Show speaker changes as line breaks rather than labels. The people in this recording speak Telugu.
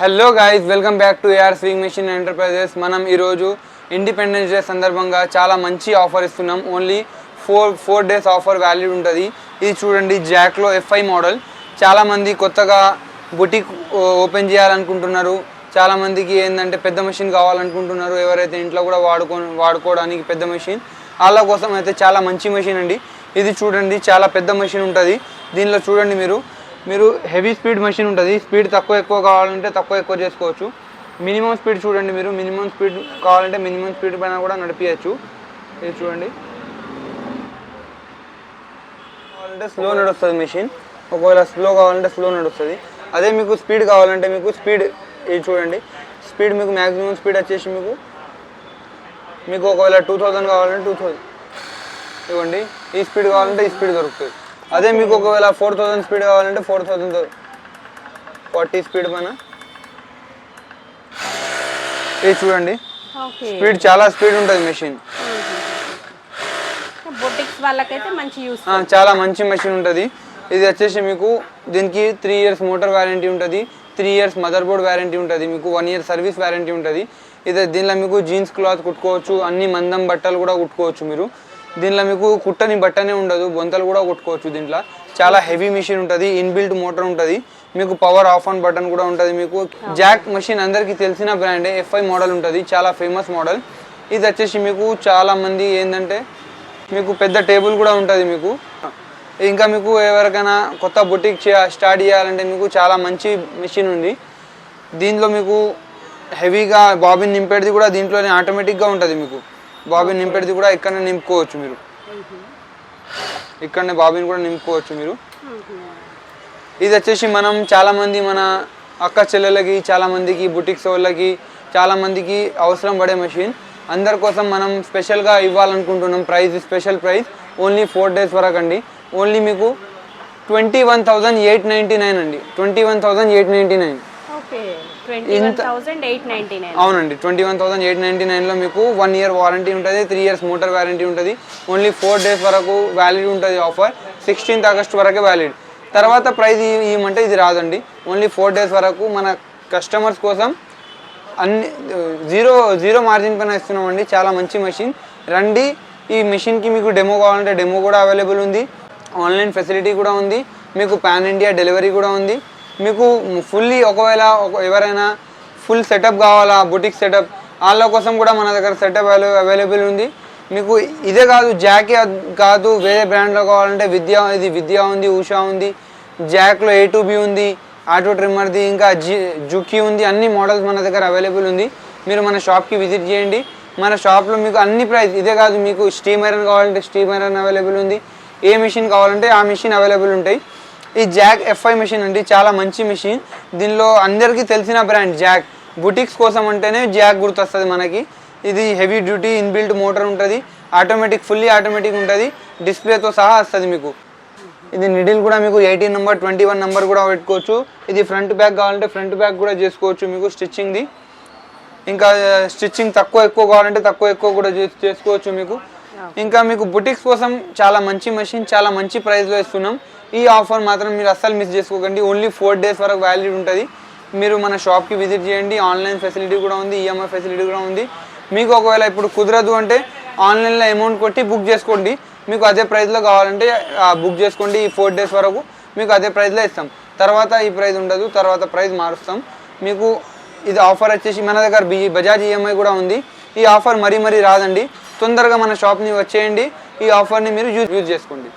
Hello guys, welcome back to AR swing machine enterprises. మనం ఈరోజు ఇండిపెండెన్స్ డే సందర్భంగా చాలా మంచి ఆఫర్ ఇస్తున్నాం. Only four days offer valid ఉంటుంది. ఇది చూడండి, జాక్లో ఎఫ్ఐ మోడల్. చాలామంది కొత్తగా బుటిక్ ఓపెన్ చేయాలనుకుంటున్నారు. చాలామందికి ఏంటంటే పెద్ద మెషిన్ కావాలనుకుంటున్నారు. ఎవరైతే ఇంట్లో కూడా వాడుకోవడానికి పెద్ద మెషిన్, వాళ్ళ కోసం అయితే చాలా మంచి మెషిన్ అండి. ఇది చూడండి, చాలా పెద్ద మెషిన్ ఉంటుంది. దీనిలో చూడండి మీరు హెవీ స్పీడ్ మెషిన్ ఉంటుంది. స్పీడ్ ఎక్కువ కావాలంటే ఎక్కువ చేసుకోవచ్చు. మినిమం స్పీడ్ చూడండి, మినిమం స్పీడ్ కావాలంటే మినిమం స్పీడ్ పైన కూడా నడిపించచ్చు. ఇది చూడండి, కావాలంటే స్లో నడుస్తుంది మెషిన్. ఒకవేళ స్లో కావాలంటే స్లో నడుస్తుంది. అదే మీకు స్పీడ్ కావాలంటే మీకు స్పీడ్, ఇది చూడండి, స్పీడ్ మీకు మ్యాక్సిమం స్పీడ్ వచ్చేసి మీకు ఒకవేళ 2000 కావాలంటే 2000 ఇవ్వండి. ఈ స్పీడ్ కావాలంటే ఈ స్పీడ్ దొరుకుతుంది. అదే మీకు ఒకవేళ 4000 స్పీడ్ కావాలంటే 4000 40 స్పీడ్ పైన. ఇది చూడండి, స్పీడ్ చాలా స్పీడ్ ఉంటుంది మెషిన్. చాలా మంచి మెషిన్ ఉంటుంది. ఇది వచ్చేసి మీకు దీనికి 3 years మోటార్ వారంటీ ఉంటుంది, 3 years మదర్ బోర్డ్ వారంటీ ఉంటుంది, మీకు 1 year సర్వీస్ వారంటీ ఉంటుంది. ఇది దీనిలో మీకు జీన్స్ క్లాత్ కుట్టుకోవచ్చు, అన్ని మందం బట్టలు కూడా కుట్టుకోవచ్చు. మీరు దీనిలో మీకు కుట్టని బట్టనే ఉండదు, బొంతలు కూడా కుట్టుకోవచ్చు. దీంట్లో చాలా హెవీ మెషిన్ ఉంటుంది, ఇన్బిల్ట్ మోటార్ ఉంటుంది, మీకు పవర్ ఆఫ్ ఆన్ బటన్ కూడా ఉంటుంది. మీకు జాక్ మెషిన్ అందరికీ తెలిసిన బ్రాండే, ఎఫ్ఐ మోడల్ ఉంటుంది, చాలా ఫేమస్ మోడల్. ఇది వచ్చేసి మీకు చాలా మంది ఏంటంటే మీకు పెద్ద టేబుల్ కూడా ఉంటుంది మీకు. ఇంకా మీకు ఎవరికైనా కొత్త బుటిక్ స్టార్ట్ చేయాలంటే మీకు చాలా మంచి మెషిన్ ఉంది. దీంట్లో మీకు హెవీగా బాబిన్ నింపేది కూడా దీంట్లోనే ఆటోమేటిక్గా ఉంటుంది. మీకు బాబిన్ నింపేది కూడా ఇక్కడనే నింపుకోవచ్చు. మీరు ఇక్కడనే బాబిన్ కూడా నింపుకోవచ్చు మీరు. ఇది వచ్చేసి మనం చాలామంది మన అక్క చెల్లెలకి, చాలామందికి బుటిక్స్ వాళ్ళకి, చాలామందికి అవసరం పడే మెషిన్. అందరి కోసం మనం స్పెషల్గా ఇవ్వాలనుకుంటున్నాం. స్పెషల్ ప్రైస్ ఓన్లీ 4 days వరకు అండి. ఓన్లీ మీకు 21,899 అండి. 21,899. అవునండి, 21,899లో మీకు 1 year వారంటీ ఉంటుంది, 3 years మోటార్ వారంటీ ఉంటుంది. ఓన్లీ 4 days వరకు వ్యాలిడ్ ఉంటుంది ఆఫర్. 16th August వరకే వ్యాలిడ్. తర్వాత ప్రైస్ ఇవ్వమంటే ఇది రాదండి. ఓన్లీ 4 days వరకు మన కస్టమర్స్ కోసం అన్ని జీరో మార్జిన్ పైన ఇస్తున్నామండి. చాలా మంచి మెషిన్. రండి, ఈ మెషిన్కి మీకు డెమో కావాలంటే డెమో కూడా అవైలబుల్ ఉంది, ఆన్లైన్ ఫెసిలిటీ కూడా ఉంది, మీకు పాన్ ఇండియా డెలివరీ కూడా ఉంది. మీకు ఫుల్లీ ఒకవేళ ఎవరైనా ఫుల్ సెటప్ కావాలా, బుటిక్ సెటప్, వాళ్ళ కోసం కూడా మన దగ్గర సెటప్ అవైలబుల్ ఉంది. మీకు ఇదే కాదు, జాకే కాదు, వేరే బ్రాండ్లో కావాలంటే విద్యా ఉంది, ఉషా ఉంది, జాక్లో A to B ఉంది, ఆటో ట్రిమ్మర్ది, ఇంకా జుకీ ఉంది. అన్ని మోడల్స్ మన దగ్గర అవైలబుల్ ఉంది. మీరు మన షాప్కి విజిట్ చేయండి. మన షాప్లో మీకు అన్ని ప్రైస్, ఇదే కాదు, మీకు స్టీమ్ ఐరన్ కావాలంటే స్టీమ్ ఐరన్ అవైలబుల్ ఉంది, ఏ మిషన్ కావాలంటే ఆ మిషన్ అవైలబుల్ ఉంటాయి. ఈ జాక్ ఎఫ్ఐ మిషన్ అండి, చాలా మంచి మిషన్. దీనిలో అందరికీ తెలిసిన బ్రాండ్ జాక్. బుటిక్స్ కోసం అంటేనే జాక్ గుర్తొస్తుంది మనకి. ఇది హెవీ డ్యూటీ ఇన్బిల్ట్ మోటార్ ఉంటుంది, ఆటోమేటిక్, ఫుల్లీ ఆటోమేటిక్ ఉంటుంది, డిస్ప్లేతో సహా వస్తుంది మీకు. ఇది నిడిల్ కూడా మీకు 18 number 21 number కూడా పెట్టుకోవచ్చు. ఇది ఫ్రంట్ బ్యాక్ కావాలంటే ఫ్రంట్ బ్యాక్ కూడా చేసుకోవచ్చు మీకు స్టిచ్చింగ్ది. ఇంకా స్టిచ్చింగ్ ఎక్కువ కావాలంటే ఎక్కువ కూడా చేసుకోవచ్చు మీకు. ఇంకా మీకు బుటిక్స్ కోసం చాలా మంచి మెషిన్, చాలా మంచి ప్రైస్లో ఇస్తున్నాం. ఈ ఆఫర్ మాత్రం మీరు అస్సలు మిస్ చేసుకోకండి. ఓన్లీ 4 days వరకు వ్యాలిడ్ ఉంటుంది. మీరు మన షాప్కి విజిట్ చేయండి. ఆన్లైన్ ఫెసిలిటీ కూడా ఉంది, ఈఎంఐ ఫెసిలిటీ కూడా ఉంది. మీకు ఒకవేళ ఇప్పుడు కుదరదు అంటే ఆన్లైన్లో అమౌంట్ కొట్టి బుక్ చేసుకోండి. మీకు అదే ప్రైస్లో కావాలంటే బుక్ చేసుకోండి. ఈ 4 days వరకు మీకు అదే ప్రైస్లో ఇస్తాం. తర్వాత ఈ ప్రైస్ ఉండదు, తర్వాత ప్రైస్ మారుస్తాం మీకు. ఇది ఆఫర్ వచ్చేసి మన దగ్గర బజాజ్ ఈఎంఐ కూడా ఉంది. ఈ ఆఫర్ మరీ రాదండి. తొందరగా మన షాప్ని వచ్చేయండి. ఈ ఆఫర్ని మీరు యూజ్ చేసుకోండి.